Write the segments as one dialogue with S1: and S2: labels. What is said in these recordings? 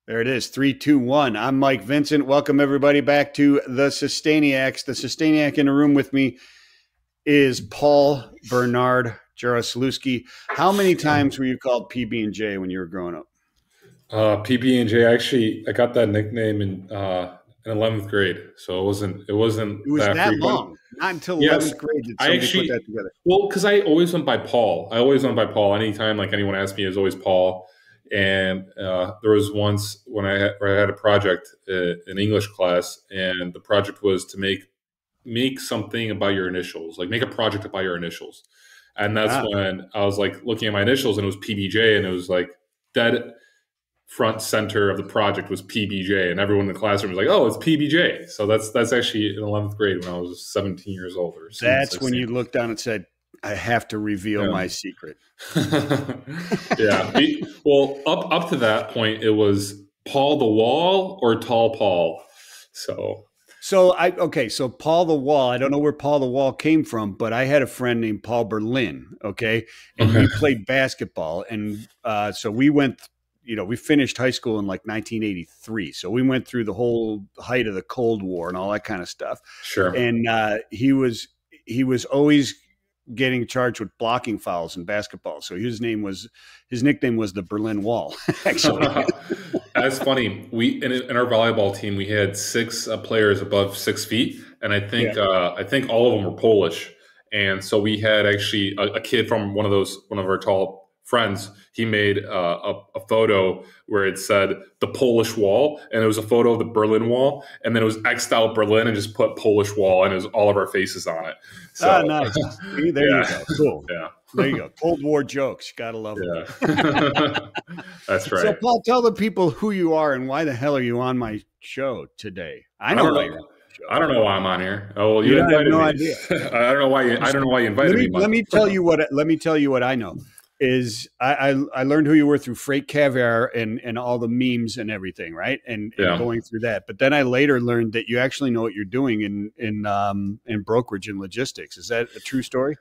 S1: There it is. 3, 2, 1. I'm Mike Vincent. Welcome everybody back to the Sustainiacs. The Sustainiac in the room with me is Paul Bernard Jaroslawski. How many times were you called PB&J when you were growing up?
S2: PB&J. Actually, I got that nickname in 11th grade, so it wasn't
S1: It was that
S2: frequent.
S1: long. Not until
S2: Yes,
S1: 11th grade did
S2: I
S1: somebody
S2: actually
S1: put that together.
S2: well, because I always went by Paul. Anytime like anyone asked me, it was always Paul. And there was once when where I had a project in English class, and the project was to make something about your initials, like make a project about your initials. And that's when I was like looking at my initials, and it was PBJ, and it was like dead front center of the project was PBJ, and everyone in the classroom was like, "Oh, it's PBJ." So that's actually in 11th grade when I was 17 years old. Or
S1: that's when you looked down and said, "I have to reveal my secret."
S2: Yeah. Well, up to that point, it was Paul the Wall or Tall Paul. So
S1: Paul the Wall. I don't know where Paul the Wall came from, but I had a friend named Paul Berlin. Okay, and we played basketball, and so we went. We finished high school in like 1983. So we went through the whole height of the Cold War and all that kind of stuff.
S2: Sure.
S1: And he was always getting charged with blocking fouls in basketball. So his nickname was the Berlin Wall, actually.
S2: That's funny. In our volleyball team, we had 6 players above 6 feet. And I think all of them were Polish. And so we had actually a kid from one of our tall friends. He made a photo where it said the Polish Wall, and it was a photo of the Berlin Wall, and then it was X'd out Berlin and just put Polish Wall, and it was all of our faces on it. So,
S1: nice. See, there you go. Cool.
S2: Yeah.
S1: There you go. Cold War jokes. Gotta love them.
S2: That's right.
S1: So, Paul, tell the people who you are and why the hell are you on my show today? I don't know.
S2: I don't know why I'm on here. Oh, well,
S1: you
S2: invited
S1: have no
S2: me.
S1: idea.
S2: I don't know why you invited me.
S1: Let me tell you what I know. Is I learned who you were through Freight Caviar and all the memes and everything, right? And going through that. But then I later learned that you actually know what you're doing in brokerage and logistics. Is that a true story?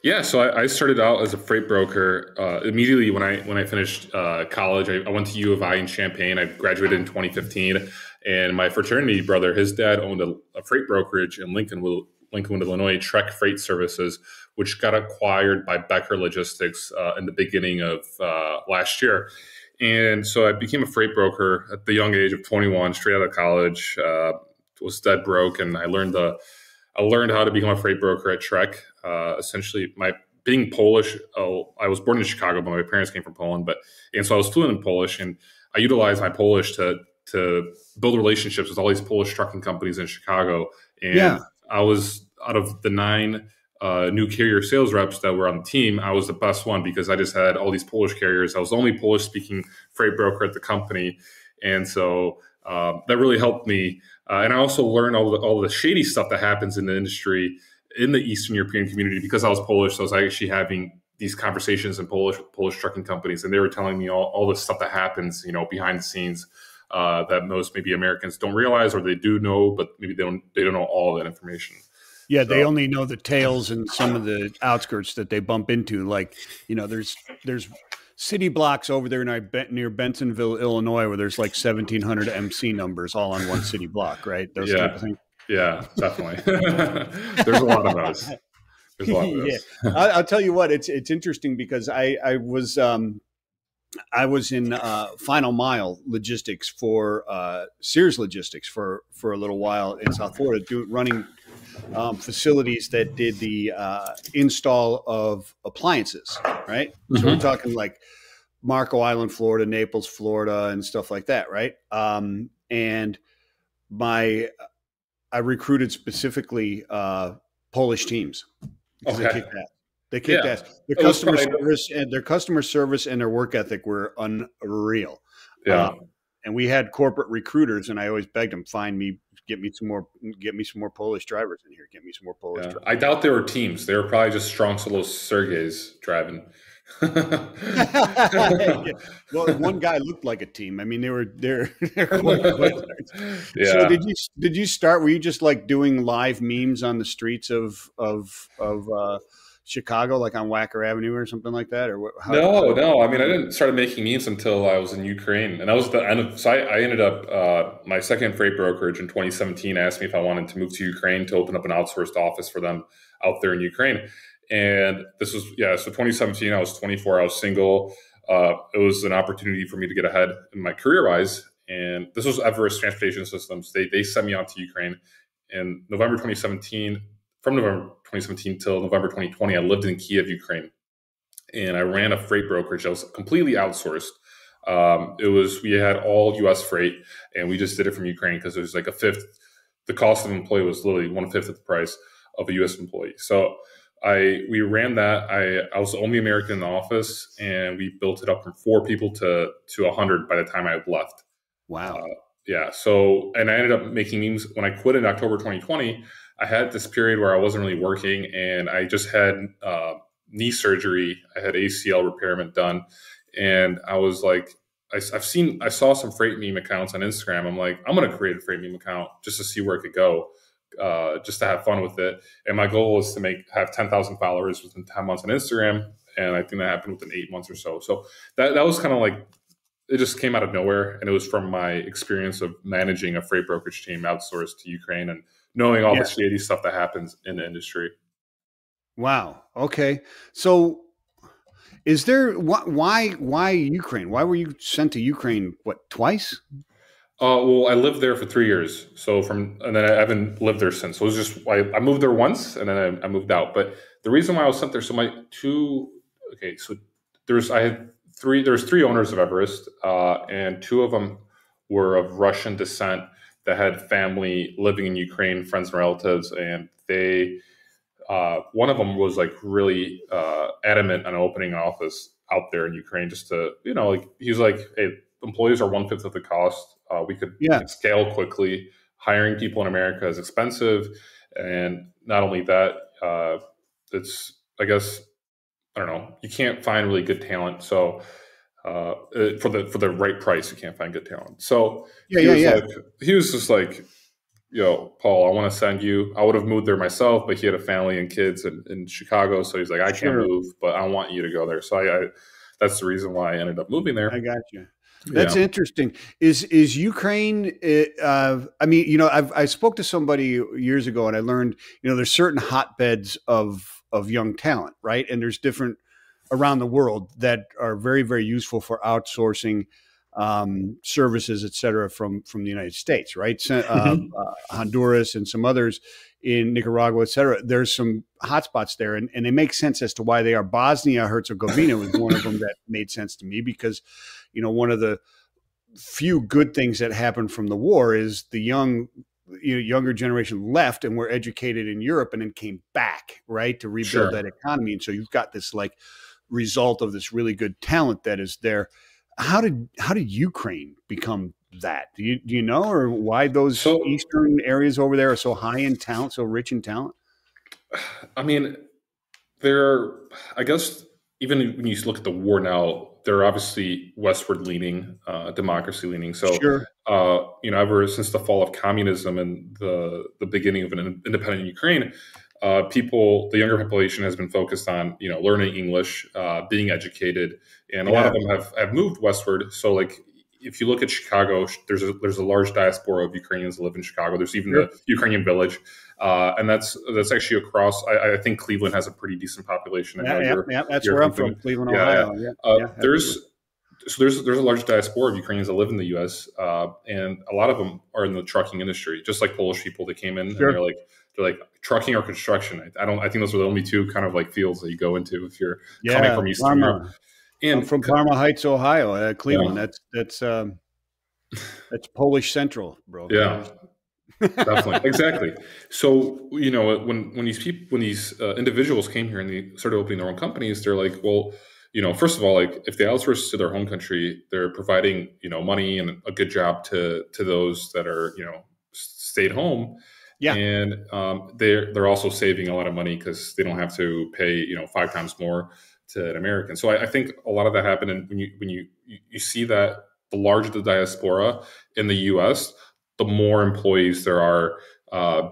S2: Yeah. So I started out as a freight broker immediately when I finished college. I went to U of I in Champaign. I graduated in 2015, and my fraternity brother, his dad owned a freight brokerage in Lincolnwood, Illinois, Trek Freight Services, which got acquired by Becker Logistics in the beginning of last year. And so I became a freight broker at the young age of 21, straight out of college, was dead broke. And I learned how to become a freight broker at Trek. Essentially, being Polish, I was born in Chicago, but my parents came from Poland. And so I was fluent in Polish, and I utilized my Polish to build relationships with all these Polish trucking companies in Chicago. And I was, out of the 9 new carrier sales reps that were on the team, I was the best one because I just had all these Polish carriers. I was the only Polish speaking freight broker at the company. And so that really helped me. And I also learned all the shady stuff that happens in the industry in the Eastern European community because I was Polish. So I was actually having these conversations in Polish trucking companies, and they were telling me all the stuff that happens, behind the scenes that most maybe Americans don't realize, or they do know, but maybe they don't know all that information.
S1: Yeah, they only know the tails and some of the outskirts that they bump into. Like, there's city blocks over there near Bentonville, Illinois, where there's like 1,700 MC numbers all on one city block, right? Those type of things.
S2: Yeah, definitely. There's a lot of those.
S1: I'll tell you what, it's interesting because I was in final mile logistics for Sears Logistics for a little while in South Florida, running facilities that did the install of appliances, right? Mm-hmm. So we're talking like Marco Island, Florida, Naples, Florida, and stuff like that, right? And I recruited specifically Polish teams.
S2: Okay.
S1: They kicked ass. Their customer service and their work ethic were unreal.
S2: Yeah.
S1: And we had corporate recruiters, and I always begged them, get me some more Polish drivers in here. Get me some more Polish drivers.
S2: I doubt there were teams. They were probably just strong solo Sergeys driving.
S1: Well, one guy looked like a team. I mean, they're quite So did you start? Were you just like doing live memes on the streets of Chicago, like on Wacker Avenue or something like that, or what,
S2: No, no. I mean, I didn't start making memes until I was in Ukraine, and that was the end of. So I ended up my second freight brokerage in 2017 asked me if I wanted to move to Ukraine to open up an outsourced office for them out there in Ukraine, and this was So 2017, I was 24, I was single. It was an opportunity for me to get ahead in my career wise, and this was Everest Transportation Systems. They sent me out to Ukraine in November 2017. From November 2017 till November 2020, I lived in Kiev, Ukraine, and I ran a freight brokerage that was completely outsourced. We had all U.S. freight, and we just did it from Ukraine because it was like a fifth. The cost of an employee was literally 1/5 of the price of a U.S. employee. So we ran that. I was the only American in the office, and we built it up from 4 people to 100 by the time I left.
S1: Wow.
S2: Yeah. So, and I ended up making memes when I quit in October 2020. I had this period where I wasn't really working, and I just had knee surgery. I had ACL repairment done, and I was like, I saw some freight meme accounts on Instagram. I'm like, I'm gonna create a freight meme account just to see where it could go, just to have fun with it. And my goal was to have 10,000 followers within 10 months on Instagram, and I think that happened within 8 months or so. So that was kind of like, it just came out of nowhere, and it was from my experience of managing a freight brokerage team outsourced to Ukraine and knowing all the shady stuff that happens in the industry.
S1: Wow. Okay. So is there, why Ukraine? Why were you sent to Ukraine, what, twice?
S2: Well, I lived there for 3 years. And then I haven't lived there since. So it was just, I moved there once and then I moved out. But the reason why I was sent there, there was 3 owners of Everest, and 2 of them were of Russian descent that had family living in Ukraine, friends and relatives. And one of them was like really adamant on opening an office out there in Ukraine, just to, he was like, hey, employees are 1/5 of the cost. We could scale quickly. Hiring people in America is expensive. And not only that, I guess, I don't know, you can't find really good talent. So for the right price, you can't find good talent. So he was just like, yo, Paul, I want to send you. I would have moved there myself, but he had a family and kids in Chicago. So he's like, I can't move, but I want you to go there. So that's the reason why I ended up moving there.
S1: I got you. That's interesting. Is Ukraine? I mean, I spoke to somebody years ago, and I learned, there's certain hotbeds of young talent, right? And there's different around the world that are very, very useful for outsourcing services, et cetera, from the United States, right? Honduras and some others in Nicaragua, et cetera. There's some hotspots there, and they make sense as to why they are. Bosnia-Herzegovina was one of them that made sense to me because, one of the few good things that happened from the war is the younger generation left and were educated in Europe and then came back, right, to rebuild that economy. And so you've got this like result of this really good talent that is there. How did Ukraine become that? Do you know, or why those eastern areas over there are so high in talent, so rich in talent?
S2: I mean, I guess even when you look at the war now, they're obviously westward leaning, democracy leaning. So, ever since the fall of communism and the beginning of an independent Ukraine, the younger population has been focused on, learning English, being educated, and a lot of them have moved westward. So like, if you look at Chicago, there's a large diaspora of Ukrainians that live in Chicago. There's even the Ukrainian village, and that's actually across. I think Cleveland has a pretty decent population.
S1: That's where I'm from, Cleveland, Ohio.
S2: There's a large diaspora of Ukrainians that live in the U.S., and a lot of them are in the trucking industry, just like Polish people that came in, and they're like trucking or construction. I think those are the only 2 kind of like fields that you go into if you're coming from Eastern Europe. And
S1: I'm from Parma Heights, Ohio, Cleveland. That's Polish Central, bro.
S2: Yeah, definitely, exactly. So when these individuals came here and they started opening their own companies, they're like, well, first of all, like if they outsource to their home country, they're providing money and a good job to those that are stayed home. Yeah, and they're also saving a lot of money because they don't have to pay 5 times more to an American. So I think a lot of that happened, and when you see that the larger the diaspora in the U.S., the more employees there are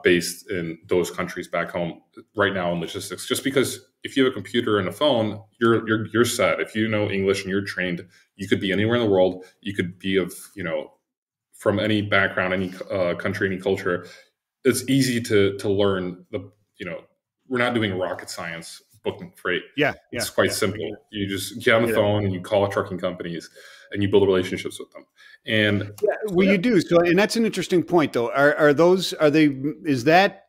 S2: based in those countries back home right now in logistics. Just because if you have a computer and a phone, you're set. If you know English and you're trained, you could be anywhere in the world. You could be of, from any background, any country, any culture. It's easy to learn we're not doing rocket science booking freight.
S1: Yeah.
S2: It's quite simple. You just get on the phone and you call trucking companies and you build relationships with them. And
S1: you do. So, and that's an interesting point though. Is that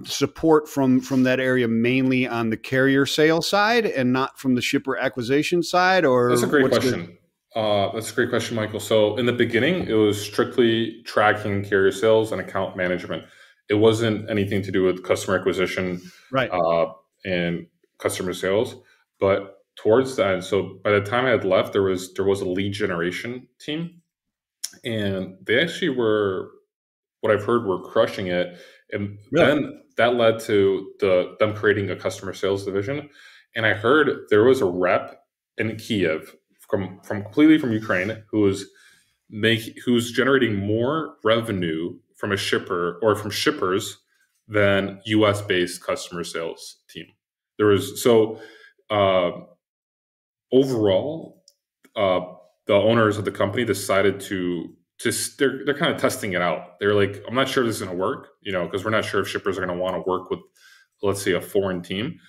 S1: support from that area mainly on the carrier sales side and not from the shipper acquisition side? Or
S2: that's a great question. That's a great question, Michael. So in the beginning, it was strictly tracking carrier sales and account management. It wasn't anything to do with customer acquisition,
S1: right,
S2: and customer sales. But towards the end, so by the time I had left, there was a lead generation team, and they actually were, what I've heard, were crushing it. And then that led to them creating a customer sales division. And I heard there was a rep in Kiev from completely from Ukraine who's generating more revenue from a shipper or from shippers than US based customer sales team. There was overall, the owners of the company decided they're kind of testing it out. They're like, I'm not sure this is going to work, because we're not sure if shippers are going to want to work with, let's say, a foreign team.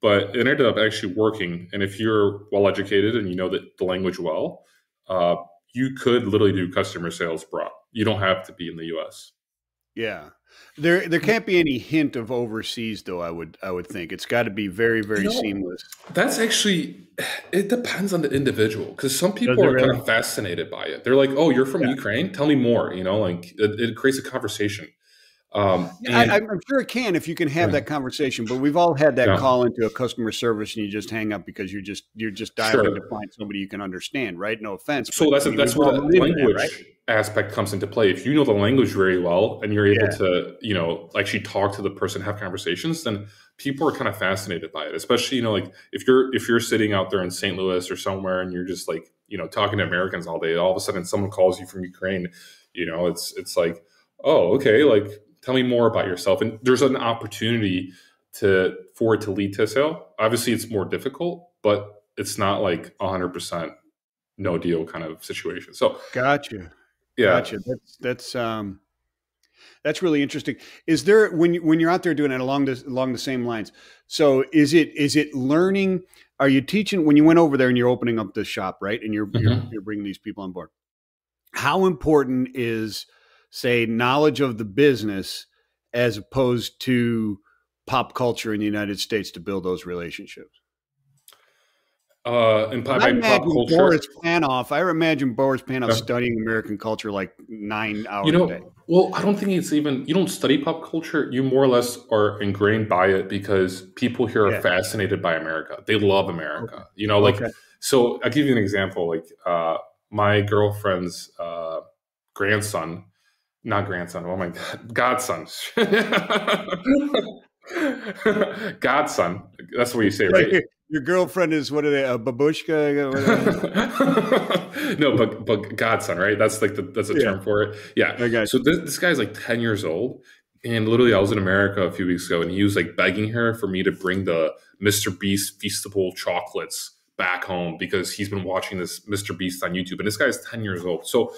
S2: But it ended up actually working. And if you're well educated and you know the language well, you could literally do customer sales abroad. You don't have to be in the US.
S1: Yeah. There can't be any hint of overseas though, I would think. It's got to be very, very seamless.
S2: That's actually, it depends on the individual, because some people are kind of fascinated by it. They're like, oh, you're from Ukraine? Tell me more, like it creates a conversation.
S1: I'm sure it can if you can have that conversation, but we've all had that call into a customer service and you just hang up because you're just dialing to find somebody you can understand, right? No offense.
S2: So that's where the language aspect comes into play. If you know the language very well and you're able to, actually talk to the person, have conversations, then people are kind of fascinated by it. Especially, like if you're sitting out there in St. Louis or somewhere and you're just like, talking to Americans all day, all of a sudden someone calls you from Ukraine, it's like, oh, okay, like, tell me more about yourself. And there's an opportunity for it to lead to a sale. Obviously, it's more difficult, but it's not like 100% no deal kind of situation. So,
S1: gotcha.
S2: Yeah,
S1: gotcha. That's really interesting. Is there when you're out there doing it along the same lines? So, is it learning? Are you teaching when you went over there and you're opening up the shop, right? And you're bringing these people on board? How important is, say, knowledge of the business as opposed to pop culture in the United States to build those relationships?
S2: And I imagine
S1: Boris Panoff studying American culture like 9 hours a day.
S2: Well, I don't think it's even, you don't study pop culture. You more or less are ingrained by it because people here are fascinated by America. They love America. So I'll give you an example. Like my girlfriend's godson. Godson. That's what you say, right?
S1: Your girlfriend is, what are they, a babushka?
S2: No, but godson, right? That's like that's a term for it. Yeah. Okay. So this guy's like 10 years old. And literally I was in America a few weeks ago and he was like begging her for me to bring the Mr. Beast Feastable chocolates back home because he's been watching this Mr. Beast on YouTube. And this guy's 10 years old. So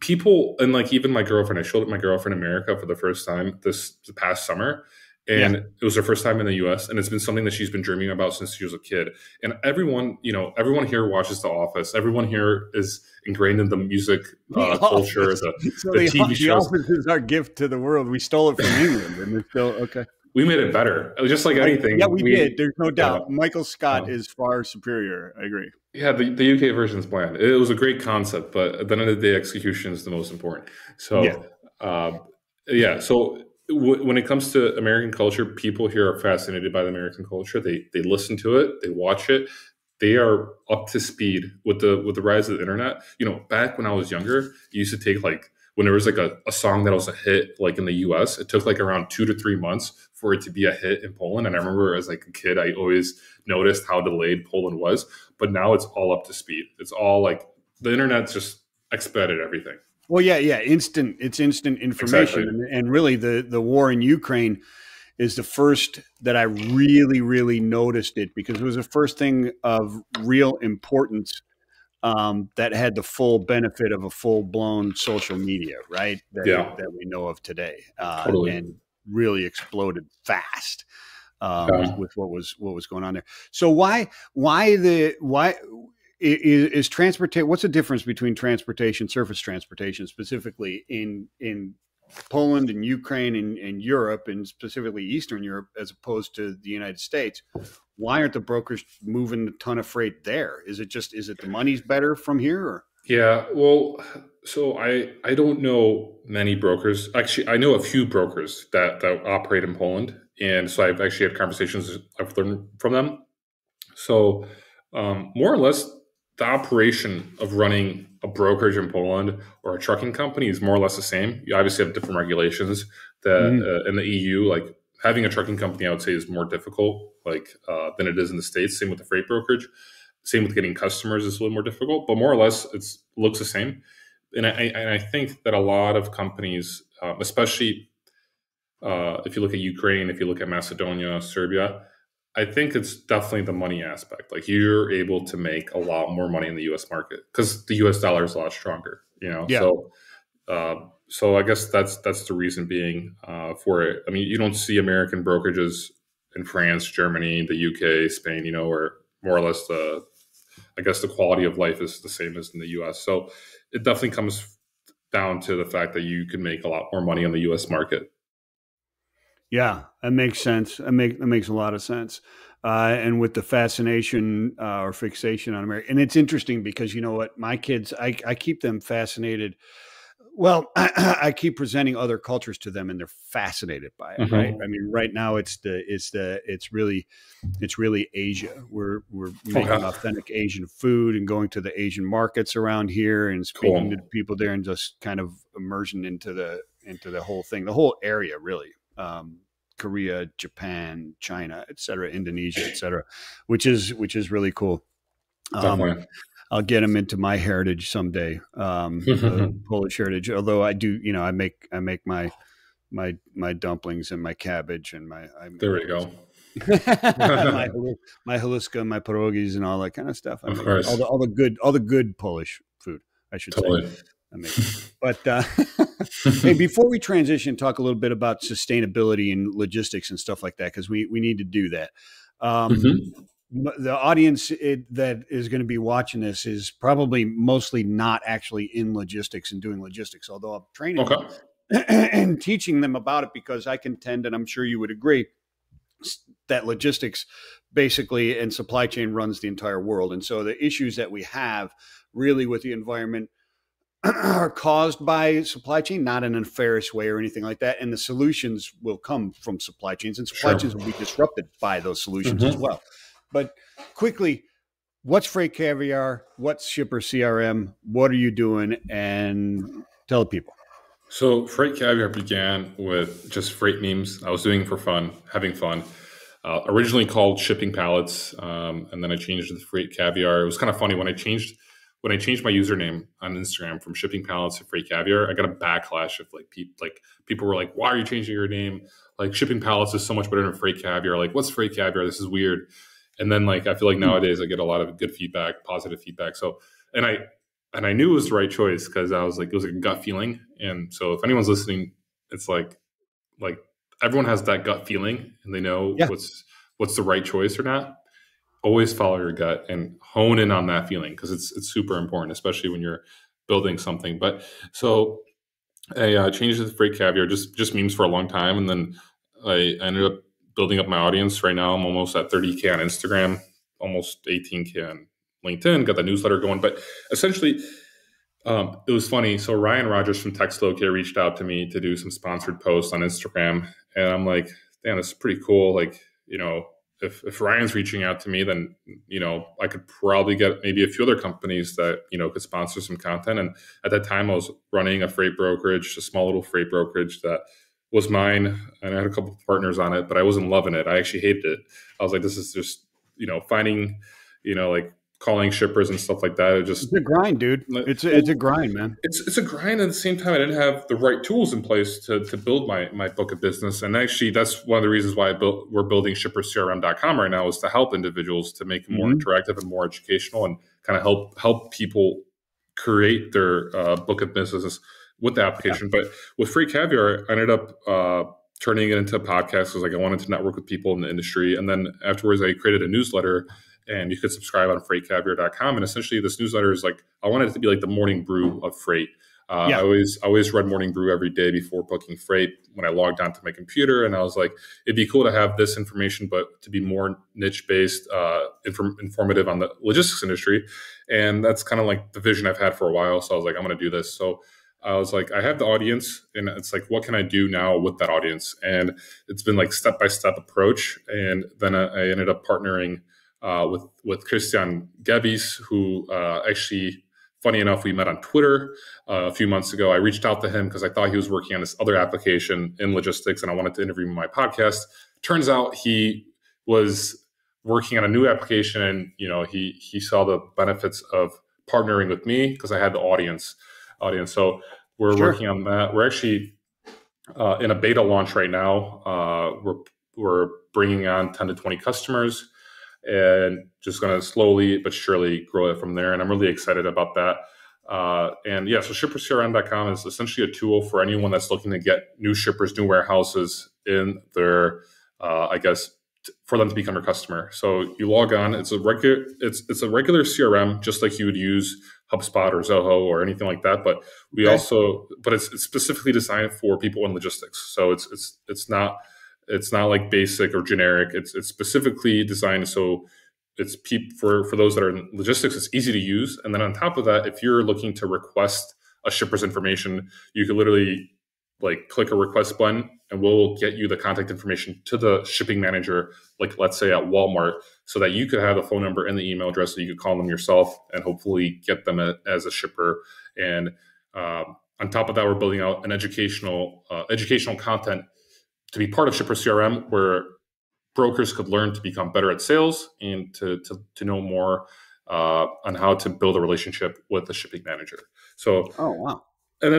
S2: people, and like even my girlfriend, I showed my girlfriend America for the first time this past summer. And it was her first time in the US. And it's been something that she's been dreaming about since she was a kid. And everyone here watches The Office. Everyone here is ingrained in the music culture, the TV shows.
S1: The Office is our gift to the world. We stole it from England and it's still okay.
S2: We made it better. Just like anything.
S1: Yeah, we did. There's no doubt. Michael Scott is far superior. I agree.
S2: Yeah, the UK version is bland. It was a great concept, but at the end of the day, execution is the most important. So, so when it comes to American culture, people here are fascinated by the American culture. They listen to it, they watch it. They are up to speed with the rise of the internet. Back when I was younger, it used to take like, when there was like a song that was a hit, like in the US, it took like around 2 to 3 months for it to be a hit in Poland. And I remember as like a kid, I always noticed how delayed Poland was, but now it's all up to speed. It's all like the internet's just expedited everything.
S1: Well, yeah. It's instant information. Exactly. And really the war in Ukraine is the first that I really, really noticed it, because it was the first thing of real importance that had the full benefit of a full blown social media, right?
S2: Yeah,
S1: That we know of today,
S2: totally.
S1: and really exploded fast
S2: Um,
S1: with what was going on there. So why is transportation? What's the difference between transportation, surface transportation, specifically in Poland and Ukraine and Europe, and specifically Eastern Europe, as opposed to the United States? Why aren't the brokers moving a ton of freight there? Is it the money's better from here? Or?
S2: yeah, well, so I don't know many brokers. Actually, I know a few brokers that operate in Poland, and so I've actually had conversations I've learned from them. So, more or less, the operation of running a brokerage in Poland or a trucking company is more or less the same. You obviously have different regulations that
S1: Mhm.
S2: in the EU, like having a trucking company, I would say is more difficult, than it is in the States. Same with the freight brokerage. Same with getting customers is a little more difficult, but more or less it looks the same. And I think that a lot of companies, especially if you look at Ukraine, if you look at Macedonia, Serbia, I think it's definitely the money aspect. Like you're able to make a lot more money in the U.S. market because the U.S. dollar is a lot stronger.
S1: Yeah.
S2: So I guess that's the reason being for it. I mean, you don't see American brokerages in France, Germany, the UK, Spain. Where more or less I guess the quality of life is the same as in the U.S. So it definitely comes down to the fact that you can make a lot more money on the U.S. market.
S1: Yeah, that makes sense. That makes a lot of sense. And with the fascination or fixation on America, and it's interesting because you know what, my kids, I keep them fascinated. Well, I keep presenting other cultures to them, and they're fascinated by it. Right? I
S2: Hmm.
S1: mean, right now it's really Asia. We're making
S2: Okay,
S1: authentic Asian food and going to the Asian markets around here and speaking to
S2: cool.
S1: people there, and just kind of immersion into the whole thing, the whole area, really. Korea, Japan, China, et cetera, Indonesia, et cetera, which is really cool. Um,
S2: Definitely.
S1: I'll get them into my heritage someday, the Polish heritage. Although I do, I make my dumplings and my cabbage and
S2: There we go.
S1: my my haluska, my pierogies, and all that kind of stuff. I
S2: Of
S1: make
S2: course,
S1: all the good Polish food, I should say.
S2: totally.
S1: I make it. But hey, before we transition, talk a little bit about sustainability and logistics and stuff like that, because we need to do that. Um,
S2: Hmm.
S1: the audience that is going to be watching this is probably mostly not actually in logistics and doing logistics, although I'm training them
S2: Okay.
S1: and teaching them about it, because I contend, and I'm sure you would agree, that logistics basically and supply chain runs the entire world. And so the issues that we have really with the environment are caused by supply chain, not in a nefarious way or anything like that. And the solutions will come from supply chains, and supply
S2: Sure.
S1: chains will be disrupted by those solutions as
S2: Hmm.
S1: well. But quickly, what's Freight Caviar? What's Shipper CRM? What are you doing? And tell the people.
S2: So Freight Caviar began with just freight memes I was doing for fun, having fun. Originally called Shipping Pallets, and then I changed it to Freight Caviar. It was kind of funny when I changed my username on Instagram from Shipping Pallets to Freight Caviar. I got a backlash of people were like, "Why are you changing your name? Like Shipping Pallets is so much better than Freight Caviar. Like what's Freight Caviar? This is weird." And then I feel like nowadays I get a lot of good feedback, positive feedback. So and I and I knew it was the right choice because I was like, it was a gut feeling. And so if anyone's listening, it's like everyone has that gut feeling and they know
S1: Yeah.
S2: what's the right choice or not. Always follow your gut and hone in on that feeling because it's super important, especially when you're building something. But so I changed it to Freight Caviar, just memes for a long time, and then I ended up building up my audience. Right now, I'm almost at 30K on Instagram, almost 18K on LinkedIn. Got the newsletter going, but essentially, it was funny. So Ryan Rogers from TextLocate reached out to me to do some sponsored posts on Instagram, and I'm like, damn, this is pretty cool. Like, if Ryan's reaching out to me, then I could probably get maybe a few other companies that could sponsor some content. And at that time, I was running a freight brokerage, a small little freight brokerage that was mine, and I had a couple of partners on it, but I wasn't loving it. I actually hated it. I was like, this is just finding like calling shippers and stuff like that.
S1: It's a grind, dude. It's a grind, man.
S2: It's a grind. At the same time, I didn't have the right tools in place to build my book of business. And actually, that's one of the reasons why we're building shippercrm.com right now, is to help individuals to make it more interactive and more educational, and kind of help people create their book of business with the application. But with Freight Caviar, I ended up turning it into a podcast because I wanted to network with people in the industry. And then afterwards, I created a newsletter, and you could subscribe on freightcaviar.com. And essentially, this newsletter is I wanted it to be like the morning brew of freight. I always read Morning Brew every day before booking freight when I logged onto my computer. And I was like, it'd be cool to have this information, but to be more niche-based, informative on the logistics industry. And that's kind of like the vision I've had for a while. So I was like, I'm going to do this. So I was like, I have the audience, and it's like, what can I do now with that audience? And it's been like step-by-step approach. And then I ended up partnering with Christian Gebis, who actually, funny enough, we met on Twitter a few months ago. I reached out to him because I thought he was working on this other application in logistics, and I wanted to interview him on my podcast. Turns out he was working on a new application, and he saw the benefits of partnering with me because I had the audience. So we're working on that. We're actually in a beta launch right now. We're bringing on 10 to 20 customers, and just going to slowly but surely grow it from there. And I'm really excited about that. So shippercrm.com is essentially a tool for anyone that's looking to get new shippers, new warehouses in their, for them to become your customer. So you log on. It's a regular CRM, just like you would use HubSpot or Zoho or anything like that. But it's specifically designed for people in logistics. So it's not like basic or generic. It's specifically designed so it's for those that are in logistics. It's easy to use. And then on top of that, if you're looking to request a shipper's information, you can literally click a request button, and we'll get you the contact information to the shipping manager, like let's say at Walmart, so that you could have a phone number and the email address, so you could call them yourself and hopefully get them as a shipper. And on top of that, we're building out an educational content to be part of Shipper CRM, where brokers could learn to become better at sales and to know more on how to build a relationship with the shipping manager. So,
S1: oh wow,
S2: and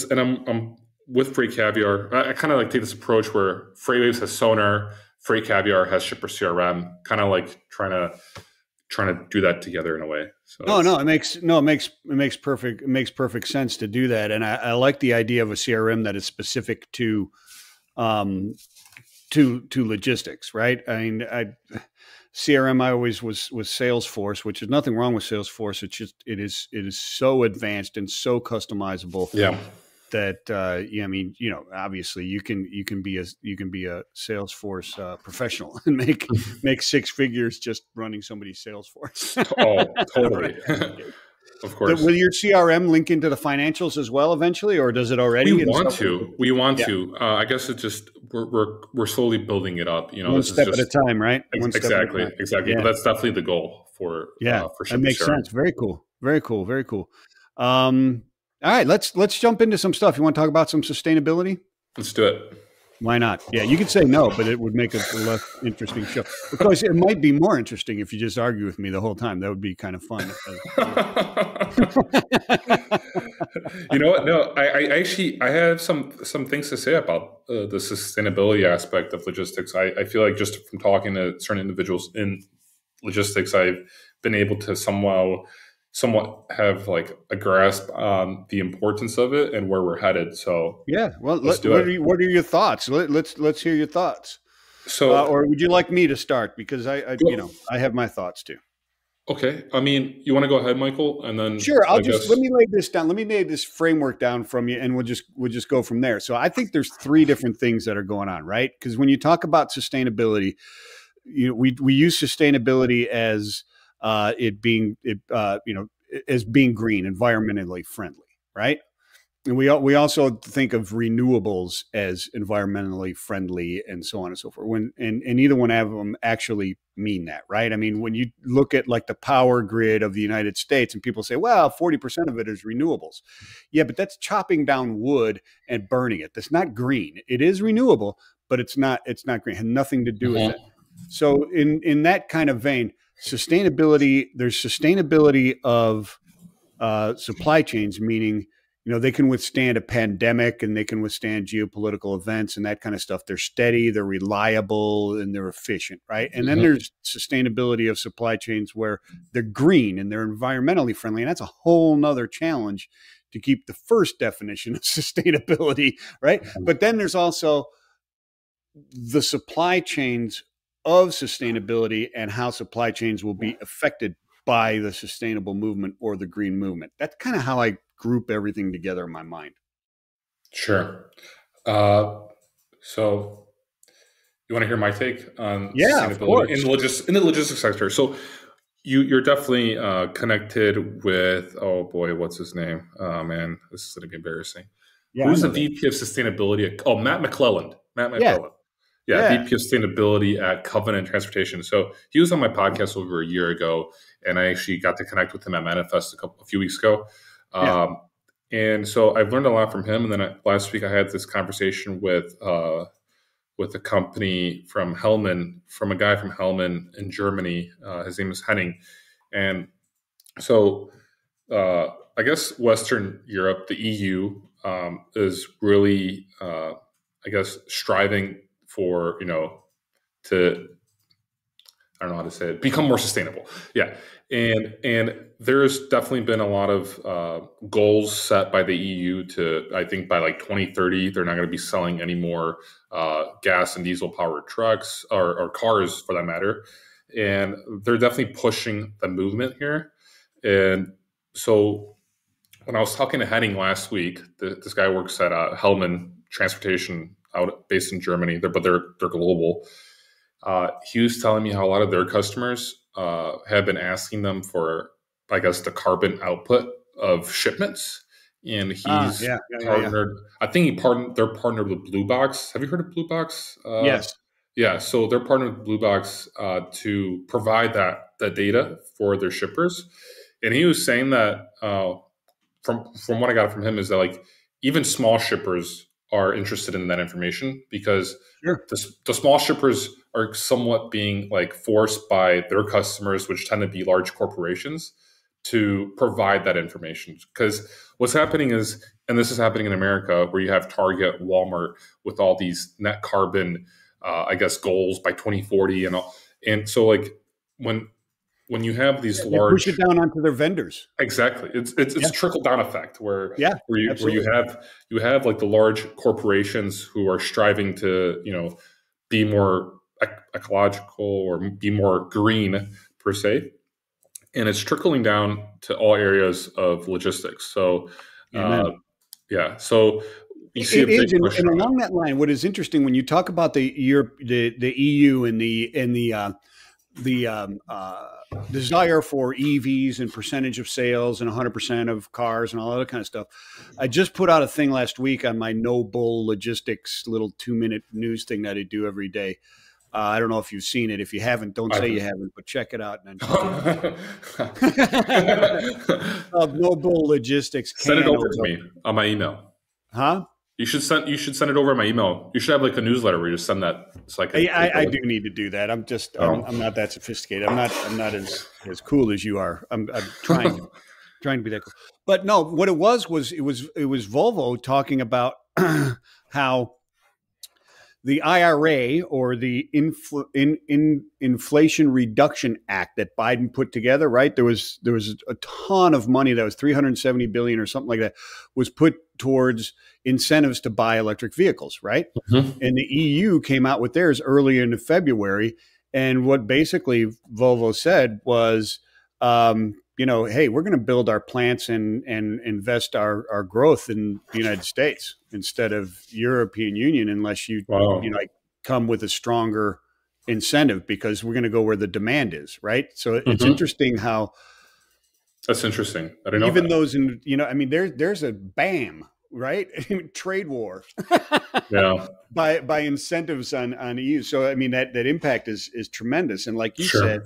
S2: and I'm with Freight Caviar. I kind of take this approach where FreightWaves has Sonar, Freight Caviar has Shipper CRM, kind of like trying to do that together in a way. So it makes perfect sense to do that. And I like the idea of a CRM that is specific to logistics, right? I mean, CRM, I always was Salesforce, which is nothing wrong with Salesforce. It's just, it is so advanced and so customizable. Yeah.
S1: That obviously you can be a Salesforce professional and make six figures just running somebody's Salesforce.
S2: Oh, totally. Of course.
S1: Will your CRM link into the financials as well eventually, or does it already?
S2: We want to. I guess it just we're slowly building it up.
S1: One step at a time, right?
S2: Exactly.
S1: Yeah.
S2: But that's definitely the goal for
S1: that makes sense. Very cool. All right, let's jump into some stuff. You want to talk about some sustainability?
S2: Let's do it.
S1: Why not? Yeah, you could say no, but it would make it a less interesting show. Because it might be more interesting if you just argue with me the whole time. That would be kind of fun.
S2: You know what? No, I have some things to say about the sustainability aspect of logistics. I feel like just from talking to certain individuals in logistics, I've been able to somewhat have like a grasp on the importance of it and where we're headed. So
S1: yeah, well, what are your thoughts? Let's hear your thoughts.
S2: So,
S1: or would you like me to start? Because I have my thoughts too.
S2: Okay. I mean, you want to go ahead, Michael, and then
S1: sure. Let me lay this down. Let me lay this framework down from you, and we'll just go from there. So I think there's three different things that are going on, right? Because when you talk about sustainability, we use sustainability as as being green, environmentally friendly, right? And we also think of renewables as environmentally friendly and so on and so forth. And either one of them actually mean that, right? I mean, when you look at like the power grid of the United States and people say, well, 40% of it is renewables. Yeah, but that's chopping down wood and burning it. That's not green. It is renewable, but it's not green. It has nothing to do with it. So in that kind of vein, sustainability. There's sustainability of supply chains, meaning, they can withstand a pandemic and they can withstand geopolitical events and that kind of stuff. They're steady, they're reliable, and they're efficient, right? And then there's sustainability of supply chains where they're green and they're environmentally friendly. And that's a whole nother challenge to keep the first definition of sustainability, right? But then there's also the supply chains of sustainability and how supply chains will be affected by the sustainable movement or the green movement. That's kind of how I group everything together in my mind.
S2: Sure. So you want to hear my take on sustainability in the logistics sector? So you're definitely connected with, oh boy, what's his name? Oh man, this is going to be embarrassing. Yeah, who's the VP of sustainability? Matt McClelland. Yeah, VP of Sustainability at Covenant Transportation. So he was on my podcast over a year ago, and I actually got to connect with him at Manifest a few weeks ago. And so I've learned a lot from him. And then last week I had this conversation with a company from Hellman, from a guy from Hellman in Germany. His name is Henning. And so I guess Western Europe, the EU, is really, striving for, to, I don't know how to say it, become more sustainable. Yeah. And there's definitely been a lot of goals set by the EU to, I think by like 2030, they're not going to be selling any more gas and diesel powered trucks or cars for that matter. And they're definitely pushing the movement here. And so when I was talking to Henning last week, this guy works at Hellman Transportation based in Germany, but they're global. He was telling me how a lot of their customers have been asking them for, I guess, the carbon output of shipments. And he's partnered. I think they're partnered with Blue Box. Have you heard of Blue Box?
S1: Yes.
S2: Yeah. So they're partnered with Blue Box to provide that data for their shippers. And he was saying that from what I got from him is that like even small shippers are interested in that information because the small shippers are somewhat being like forced by their customers, which tend to be large corporations, to provide that information. Because what's happening is, and this is happening in America, where you have Target, Walmart with all these net carbon, goals by 2040 and all. And so like when you have these large,
S1: push it down onto their vendors.
S2: Exactly, it's trickle down effect where you have like the large corporations who are striving to be more ecological or be more green per se, and it's trickling down to all areas of logistics. So so you see a big push.
S1: And along that line, what is interesting when you talk about the EU and the desire for EVs and percentage of sales and 100% of cars and all that kind of stuff. I just put out a thing last week on my No Bull Logistics little 2-minute news thing that I do every day. I don't know if you've seen it. If you haven't, don't say you haven't, but check it out. Of No Bull Logistics.
S2: Send it over to me on my email.
S1: Huh?
S2: You should send it over in my email. You should have like a newsletter where you just send that. It's like
S1: I do need to do that. I'm just I'm not that sophisticated. I'm not as cool as you are. I'm trying to be that cool. But no, what it was Volvo talking about how the IRA or the Inflation Reduction Act that Biden put together, right? There was a ton of money that was $370 billion or something like that was put towards incentives to buy electric vehicles, right? Mm-hmm. And the EU came out with theirs early in February. And what basically Volvo said was, hey, we're going to build our plants and invest our growth in the United States instead of European Union, unless you come with a stronger incentive, because we're going to go where the demand is, right? So it's interesting how.
S2: That's interesting. I didn't know
S1: even
S2: that.
S1: Those there's a BAM, right? Trade war.
S2: Yeah.
S1: By incentives on EU. So I mean that impact is tremendous. And like you said,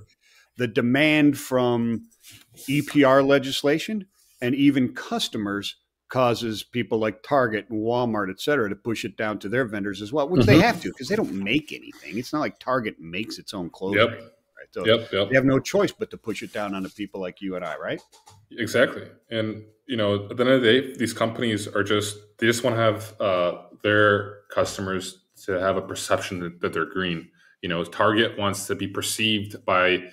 S1: the demand from EPR legislation and even customers causes people like Target and Walmart, et cetera, to push it down to their vendors as well, which they have to, because they don't make anything. It's not like Target makes its own clothing.
S2: Yep.
S1: Right? So
S2: Yep.
S1: they have no choice but to push it down onto people like you and I, right?
S2: Exactly. And, at the end of the day, these companies they just want to have their customers to have a perception that they're green. Target wants to be perceived by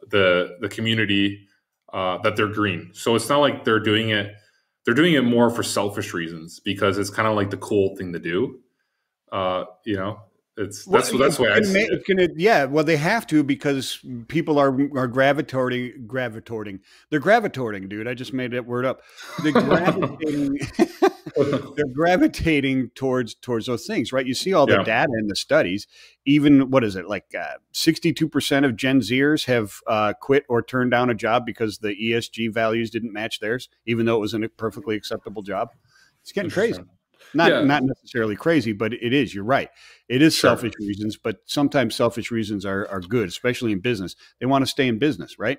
S2: the community that they're green. So it's not like they're doing it more for selfish reasons because it's kind of like the cool thing to do. That's the way I see it.
S1: It's gonna, yeah. Well, they have to because people are gravitating. They're gravitating, dude. I just made that word up. They're gravitating. They're gravitating towards those things, right? You see all the data in the studies. Even what is it like? 62% of Gen Zers have quit or turned down a job because the ESG values didn't match theirs, even though it was a perfectly acceptable job. It's getting crazy. Not necessarily crazy, but it is. You're right. It is selfish reasons, but sometimes selfish reasons are good, especially in business. They want to stay in business, right?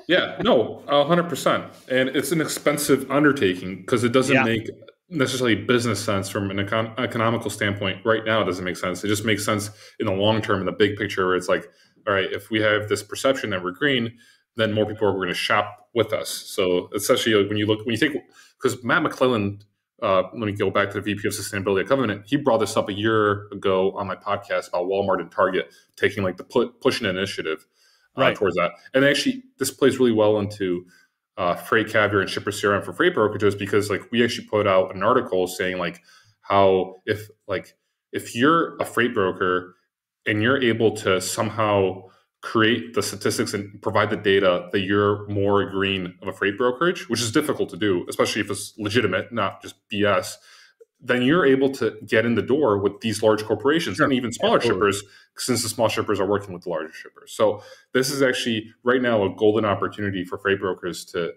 S2: Yeah, no, 100%. And it's an expensive undertaking because it doesn't make necessarily business sense from an economical standpoint. Right now, it doesn't make sense. It just makes sense in the long term, in the big picture, where it's like, all right, if we have this perception that we're green, then more people are going to shop with us. So especially when you take, because Matt McClellan, let me go back to the VP of Sustainability at Covenant. He brought this up a year ago on my podcast about Walmart and Target taking like the pushing initiative towards that. And actually, this plays really well into Freight Caviar and Shipper CRM for freight brokerages because like we actually put out an article saying like how if you're a freight broker and you're able to somehow create the statistics and provide the data that you're more green of a freight brokerage, which is difficult to do, especially if it's legitimate, not just BS, then you're able to get in the door with these large corporations and even smaller shippers, since the small shippers are working with the larger shippers. So this is actually right now a golden opportunity for freight brokers to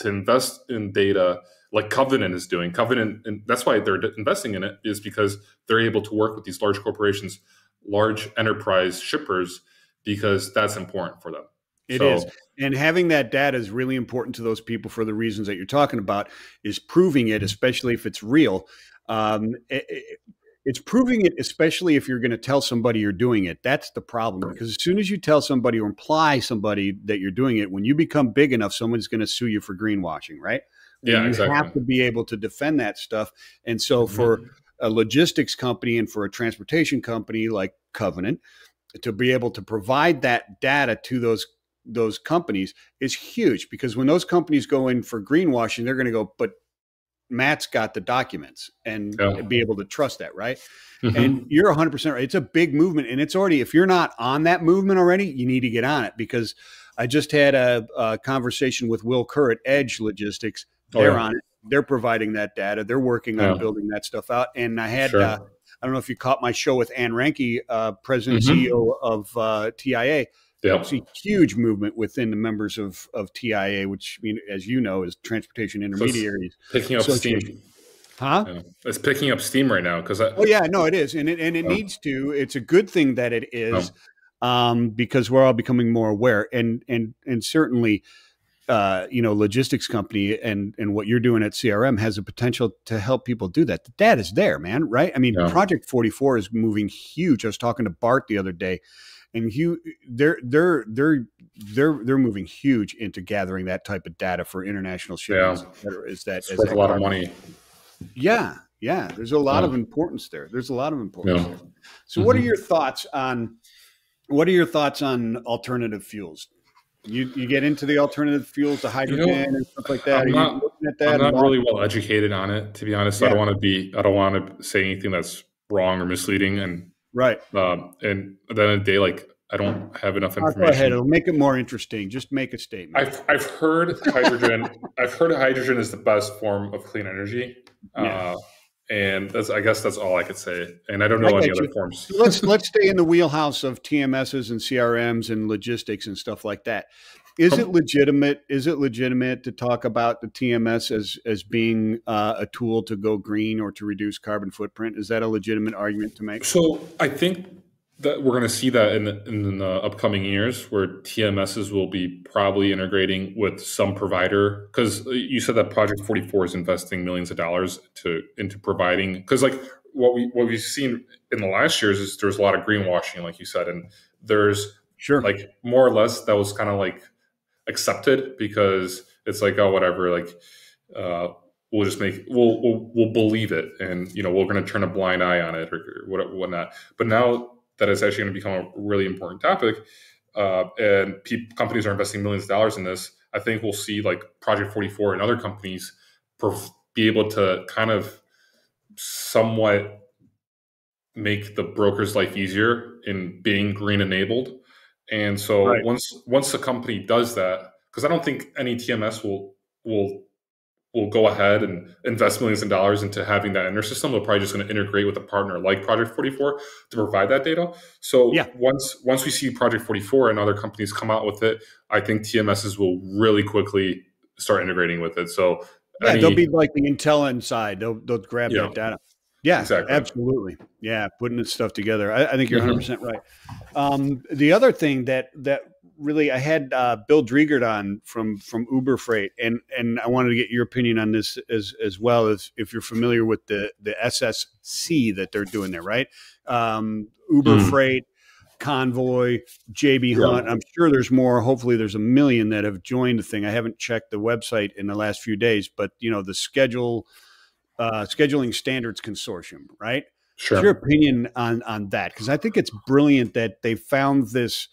S2: invest in data like Covenant is doing. Covenant, and that's why they're investing in it, is because they're able to work with these large corporations, large enterprise shippers, because that's important for them.
S1: It is. And having that data is really important to those people for the reasons that you're talking about, is proving it, especially if it's real. It's proving it, especially if you're going to tell somebody you're doing it. That's the problem, because as soon as you tell somebody or imply somebody that you're doing it, when you become big enough, someone's going to sue you for greenwashing, right?
S2: Yeah,
S1: you
S2: exactly.
S1: have to be able to defend that stuff. And so for a logistics company and for a transportation company like Covenant, to be able to provide that data to those companies is huge, because when those companies go in for greenwashing, they're going to go, but Matt's got the documents, and be able to trust that, right? And you're 100% right. It's a big movement, and it's already, if you're not on that movement already, you need to get on it, because I just had a conversation with Will Kerr at Edge Logistics. They're on it. They're providing that data. They're working on building that stuff out. And I had, I don't know if you caught my show with Ann Ranke, President CEO of TIA. It's a huge movement within the members of TIA, which, as you know, is transportation intermediaries.
S2: So it's picking up steam.
S1: Huh?
S2: Yeah. It's picking up steam right now.
S1: It is. And it needs to. It's a good thing that it is, because we're all becoming more aware. And certainly, logistics company and what you're doing at CRM has a potential to help people do that. The data's there, man, right? I mean, Project 44 is moving huge. I was talking to Bart the other day, and they're moving huge into gathering that type of data for international shipments.
S2: It's worth a lot of money.
S1: Yeah. There's a lot of importance there. There. So, what are your thoughts on alternative fuels? You get into the alternative fuels, the hydrogen and stuff like that.
S2: I'm not really well educated on it, to be honest. I don't want to say anything that's wrong or misleading. And
S1: right.
S2: And at the end of the day, like, I don't have enough information.
S1: Go ahead. It'll make it more interesting. Just make a statement.
S2: I've heard hydrogen. I've heard hydrogen is the best form of clean energy. And I guess that's all I could say. And I don't know any other forms.
S1: Let's stay in the wheelhouse of TMSs and CRMs and logistics and stuff like that. Is it legitimate? Is it legitimate to talk about the TMS as being a tool to go green or to reduce carbon footprint? Is that a legitimate argument to make?
S2: So I think that we're going to see that in the upcoming years, where TMSs will be probably integrating with some provider. Because you said that Project 44 is investing millions of dollars into providing. Because like what we've seen in the last years is there's a lot of greenwashing, like you said, and there's
S1: Sure.
S2: like more or less that was kind of like accepted because it's like, oh, whatever, like uh, we'll just we'll believe it, and we're going to turn a blind eye on it or whatnot. But now that it's actually going to become a really important topic, and companies are investing millions of dollars in this, I think we'll see like Project 44 and other companies be able to kind of somewhat make the broker's life easier in being green enabled. And so
S1: Right.
S2: once a company does that, because I don't think any TMS will go ahead and invest millions of dollars into having that in their system. They're probably just going to integrate with a partner like Project 44 to provide that data. So
S1: Yeah.
S2: once we see Project 44 and other companies come out with it, I think TMSs will really quickly start integrating with it. So
S1: Yeah, they'll be like the Intel inside. They'll grab that data. Yeah,
S2: exactly.
S1: Absolutely. Yeah, putting this stuff together. I think you're 100% right. The other thing that really, I had Bill Driegert on from Uber Freight, and I wanted to get your opinion on this as well, as if you're familiar with the SSC that they're doing there, right? Uber Freight, Convoy, JB Hunt. I'm sure there's more. Hopefully there's a million that have joined the thing. I haven't checked the website in the last few days, but the scheduling standards consortium, right?
S2: Sure.
S1: What's your opinion on that? Because I think it's brilliant that they found this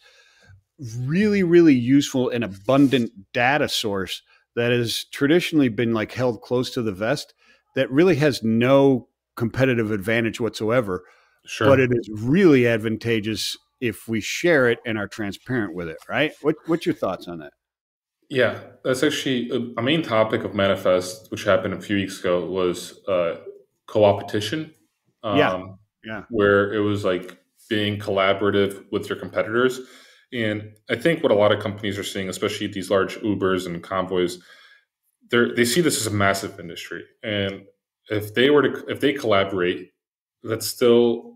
S1: really, really useful and abundant data source that has traditionally been like held close to the vest, that really has no competitive advantage whatsoever.
S2: Sure.
S1: But it is really advantageous if we share it and are transparent with it, right? What's your thoughts on that?
S2: Yeah, that's actually a main topic of Manifest, which happened a few weeks ago, was co-opetition.
S1: Yeah.
S2: Where it was like being collaborative with your competitors. And I think what a lot of companies are seeing, especially these large Ubers and Convoys, they see this as a massive industry. And if they collaborate, that's still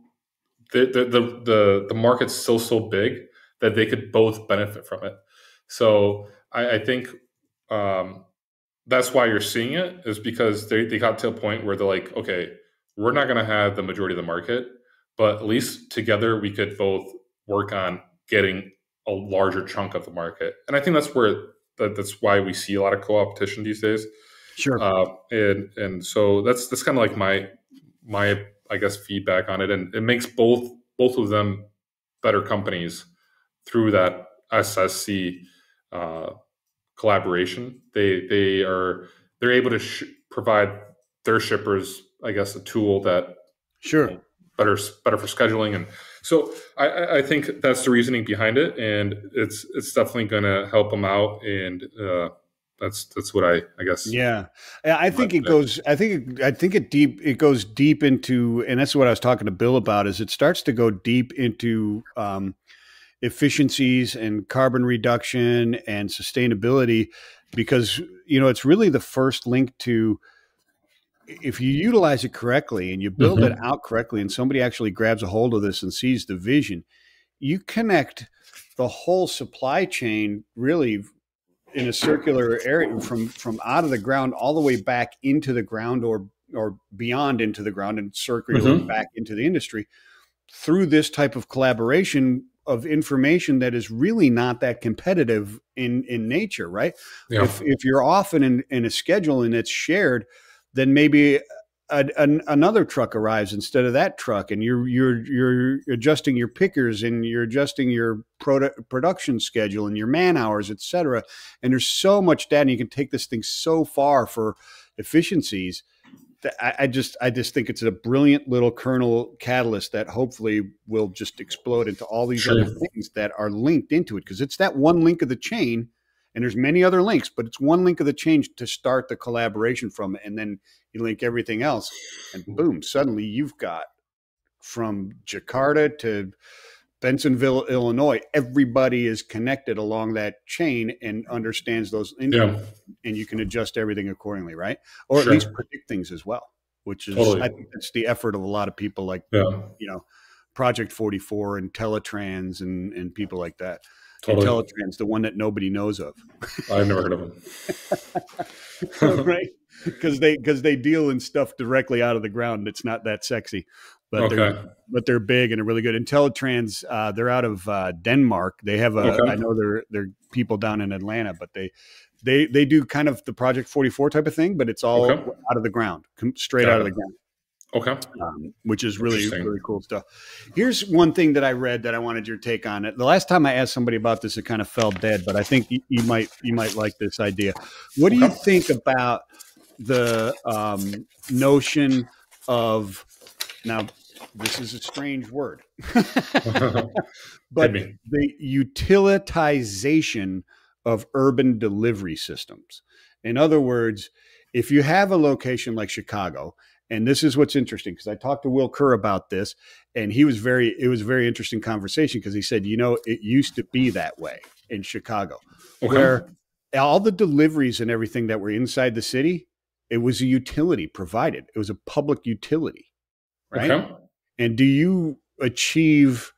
S2: the market's still so big that they could both benefit from it. So I think that's why you're seeing it, is because they got to a point where they're like, okay, we're not going to have the majority of the market, but at least together we could both work on getting a larger chunk of the market. And I think that's why we see a lot of co-opetition these days.
S1: Sure.
S2: And so that's kind of like my I guess feedback on it, and it makes both of them better companies through that SSC collaboration. They're able to provide their shippers, I guess, a tool that better for scheduling. And so I think that's the reasoning behind it, and it's definitely going to help them out. And that's what I guess.
S1: Yeah, I think it goes. I think it goes deep into, and that's what I was talking to Bill about. Is it starts to go deep into efficiencies and carbon reduction and sustainability, because it's really the first link to, if you utilize it correctly and you build it out correctly, and somebody actually grabs a hold of this and sees the vision, you connect the whole supply chain really in a circular area from out of the ground all the way back into the ground, or beyond into the ground, and circular back into the industry through this type of collaboration of information that is really not that competitive in nature, right? Yeah. If you're often in a schedule and it's shared, then maybe another truck arrives instead of that truck, and you're adjusting your pickers, and you're adjusting your production schedule and your man hours, et cetera. And there's so much data, and you can take this thing so far for efficiencies. I just think it's a brilliant little kernel catalyst that hopefully will just explode into all these other things that are linked into it, because it's that one link of the chain. And there's many other links, but it's one link of the chain to start the collaboration from, and then you link everything else, and boom, suddenly you've got, from Jakarta to Bensenville, Illinois, everybody is connected along that chain and understands those, and you can adjust everything accordingly, right? Or at least predict things as well, which is, I think that's the effort of a lot of people, like, Project 44 and Teletrans and people like that. Teletrans, the one that nobody knows of.
S2: I've never heard of them.
S1: Right? Because they deal in stuff directly out of the ground. It's not that sexy. but
S2: Okay.
S1: they're big and they're really good. IntelliTrans, they're out of Denmark. They have I know they're people down in Atlanta, but they do kind of the Project 44 type of thing, but it's all out of the ground, straight out of the ground.
S2: Okay.
S1: Which is really, really cool stuff. Here's one thing that I read that I wanted your take on it. The last time I asked somebody about this, it kind of fell dead, but I think you might like this idea. What do you think about the notion of, now this is a strange word, but the utilitization of urban delivery systems? In other words, if you have a location like Chicago, and this is what's interesting, because I talked to Will Kerr about this, and it was a very interesting conversation, because he said, it used to be that way in Chicago, where all the deliveries and everything that were inside the city, it was a utility provided. It was a public utility, right? Okay. And do you achieve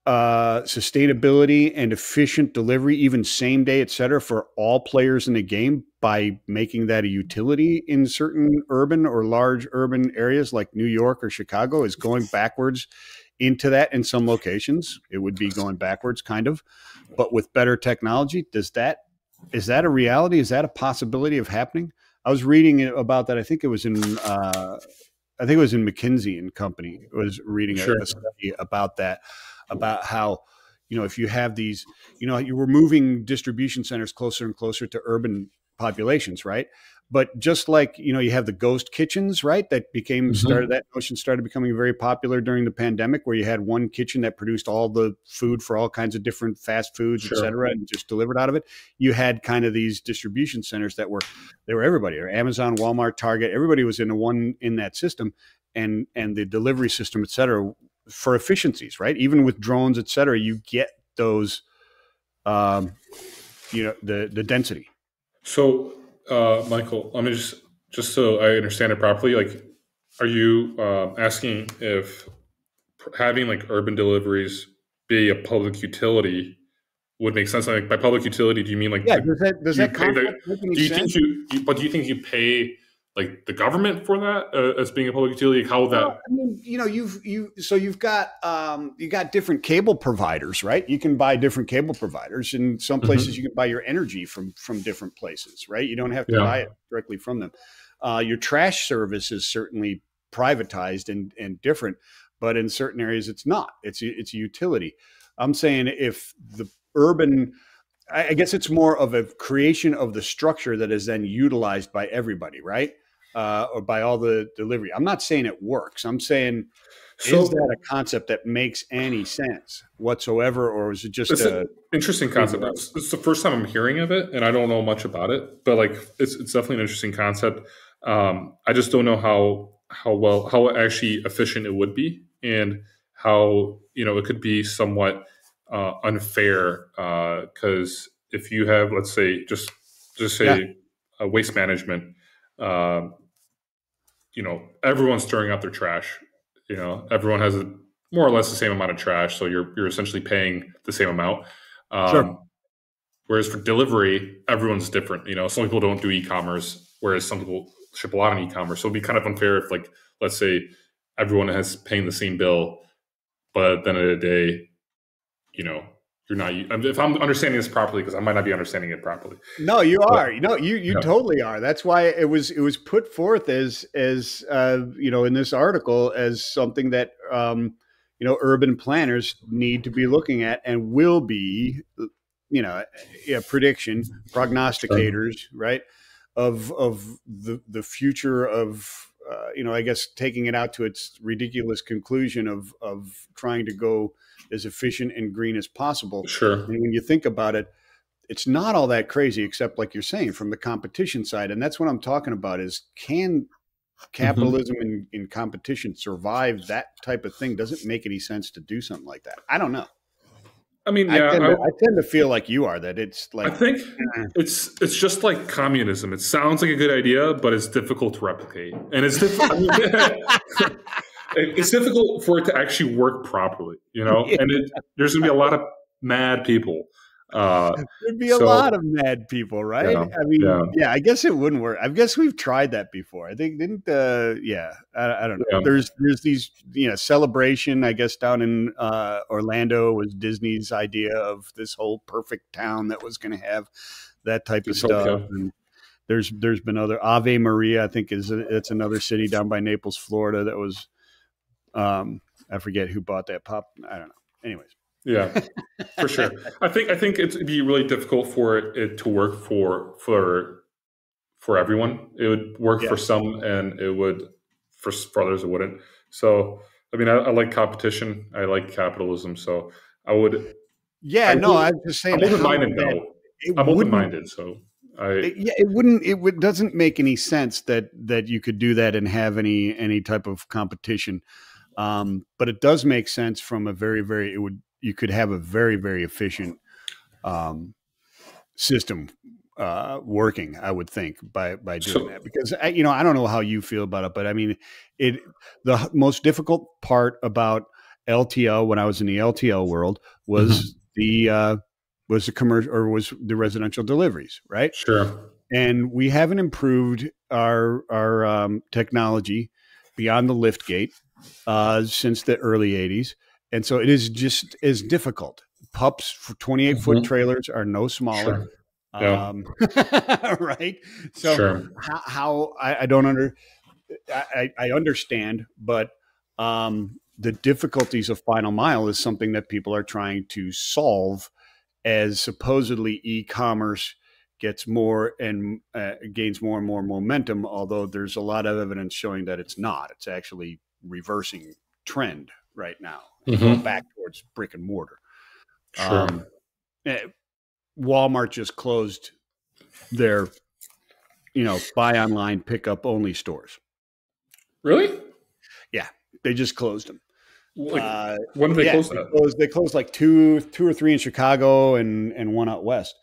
S1: sustainability and efficient delivery, even same day, et cetera, for all players in the game by making that a utility in certain urban or large urban areas like New York or Chicago? Is going backwards into that in some locations? It would be going backwards, kind of, but with better technology. Is that a reality? Is that a possibility of happening? I was reading about that. I think it was in McKinsey and Company was reading a study about that, about how, if you have these, you were moving distribution centers closer and closer to urban populations, right? But just like, you have the ghost kitchens, right? That that notion started becoming very popular during the pandemic, where you had one kitchen that produced all the food for all kinds of different fast foods, et cetera, and just delivered out of it. You had kind of these distribution centers that were everybody, or Amazon, Walmart, Target, everybody was in that system, and the delivery system, et cetera, for efficiencies, right? Even with drones, et cetera, you get those, the density.
S2: So, Michael, let me just so I understand it properly. Like, are you asking if having like urban deliveries be a public utility would make sense? Like, by public utility, do you mean like
S1: does that concept make any sense?
S2: Do you think you pay like the government for that as being a public utility? How would that?
S1: Well, I mean, you've got different cable providers, right? You can buy different cable providers. In some places, you can buy your energy from different places, right? You don't have to buy it directly from them. Your trash service is certainly privatized and different, but in certain areas, it's not. It's a utility. I'm saying if the urban, I guess it's more of a creation of the structure that is then utilized by everybody, right? Or by all the delivery. I'm not saying it works. I'm saying, is that a concept that makes any sense whatsoever, or is it just
S2: an interesting concept? It's the first time I'm hearing of it, and I don't know much about it. But like, it's definitely an interesting concept. I just don't know how actually efficient it would be, and how it could be somewhat unfair, because if you have, let's say, just say waste management. Everyone's throwing out their trash. Everyone has more or less the same amount of trash, so you're essentially paying the same amount. Whereas for delivery, everyone's different. Some people don't do e-commerce, whereas some people ship a lot on e-commerce. So it'd be kind of unfair if, like, let's say everyone has paying the same bill, but at the end of the day, you're not. If I'm understanding this properly, because I might not be understanding it properly.
S1: No, you are. You totally are. That's why it was put forth as in this article as something that urban planners need to be looking at, and will be, prediction prognosticators, right, of the future of I guess taking it out to its ridiculous conclusion of trying to go as efficient and green as possible.
S2: Sure.
S1: And when you think about it, it's not all that crazy, except like you're saying, from the competition side. And that's what I'm talking about is, can capitalism and competition survive that type of thing? Does it make any sense to do something like that? I don't know.
S2: I mean,
S1: I tend to feel like you are, that it's like,
S2: I think it's just like communism. It sounds like a good idea, but it's difficult to replicate. And it's difficult. It's difficult for it to actually work properly, and there's going to be a lot of mad people
S1: There'd be a lot
S2: So
S1: of mad people, right?
S2: yeah,
S1: I mean,
S2: yeah,
S1: yeah, I guess it wouldn't work. I guess we've tried that before. I think didn't yeah, I don't know.
S2: yeah.
S1: There's these, Celebration, I guess down in Orlando was Disney's idea of this whole perfect town that was going to have that type of stuff.
S2: Utopia.
S1: And there's been other Ave Maria, I think it's another city down by Naples, Florida that was I forget who bought that pop. I don't know. Anyways.
S2: Yeah, for sure. I think it'd be really difficult for it to work for everyone. It would work for some, and it would for others it wouldn't. So, I mean, I like competition. I like capitalism. So, I would.
S1: Yeah, I'm just saying.
S2: I'm open-minded though. I'm open-minded, so
S1: it doesn't make any sense that you could do that and have any type of competition. But it does make sense from a you could have a very, very efficient system working, I would think, by doing that. Because I don't know how you feel about it, but I mean, the most difficult part about LTL when I was in the LTL world was the commercial, or was the residential deliveries, right?
S2: Sure.
S1: And we haven't improved our technology beyond the lift gate since the early 80s. And so it is just as difficult. Pups for 28-foot trailers are no smaller.
S2: Sure. Yeah.
S1: Right. So how I don't I understand, but the difficulties of final mile is something that people are trying to solve, as supposedly e-commerce gets more and gains more and more momentum. Although there's a lot of evidence showing that it's not. It's actually reversing trend right now, going back towards brick and mortar.
S2: Sure.
S1: Walmart just closed their, buy online, pick up only stores.
S2: Really?
S1: Yeah, they just closed them.
S2: Like, when did they close that?
S1: They closed like two or three in Chicago and one out west.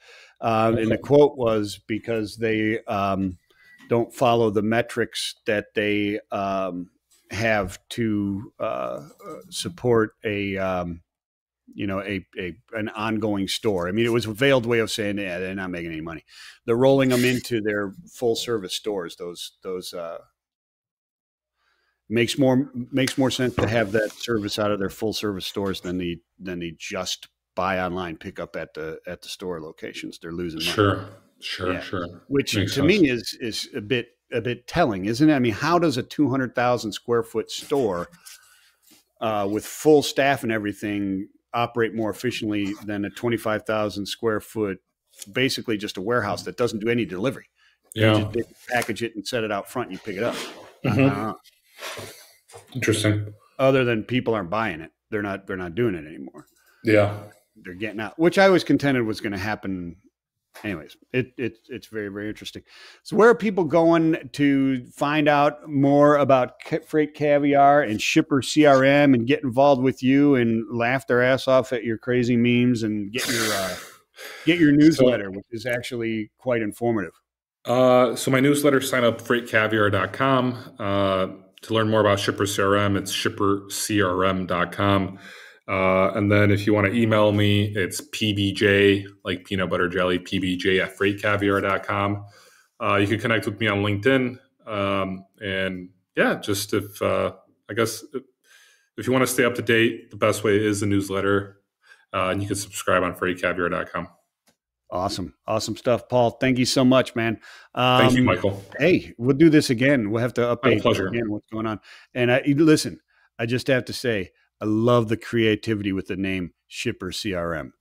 S1: And the quote was because they don't follow the metrics that they have to support an ongoing store. I mean, it was a veiled way of saying, yeah, they're not making any money. They're rolling them into their full service stores. Those makes more sense to have that service out of their full service stores than the just buy online, pick up at the store locations. They're losing money.
S2: Sure.
S1: Which makes to me is a bit telling, isn't it? I mean, how does a 200,000 square foot store with full staff and everything operate more efficiently than a 25,000 square foot, basically just a warehouse that doesn't do any delivery?
S2: Yeah.
S1: You just package it and set it out front and you pick it up.
S2: Interesting.
S1: Other than people aren't buying it. They're not doing it anymore.
S2: Yeah.
S1: They're getting out, which I was contended was going to happen. Anyways, it's very, very interesting. So where are people going to find out more about Freight Caviar and Shipper CRM and get involved with you and laugh their ass off at your crazy memes and get your newsletter, which is actually quite informative?
S2: So my newsletter, sign up freightcaviar.com. To learn more about Shipper CRM, it's shippercrm.com. And then if you want to email me, it's PBJ, like peanut butter jelly, PBJ at freightcaviar.com. You can connect with me on LinkedIn. And yeah, just if you want to stay up to date, the best way is the newsletter. And you can subscribe on freightcaviar.com.
S1: Awesome stuff, Paul. Thank you so much, man.
S2: Thank you, Michael.
S1: Hey, we'll do this again. We'll have to update
S2: again
S1: what's going on. And listen, I just have to say, I love the creativity with the name Shipper CRM.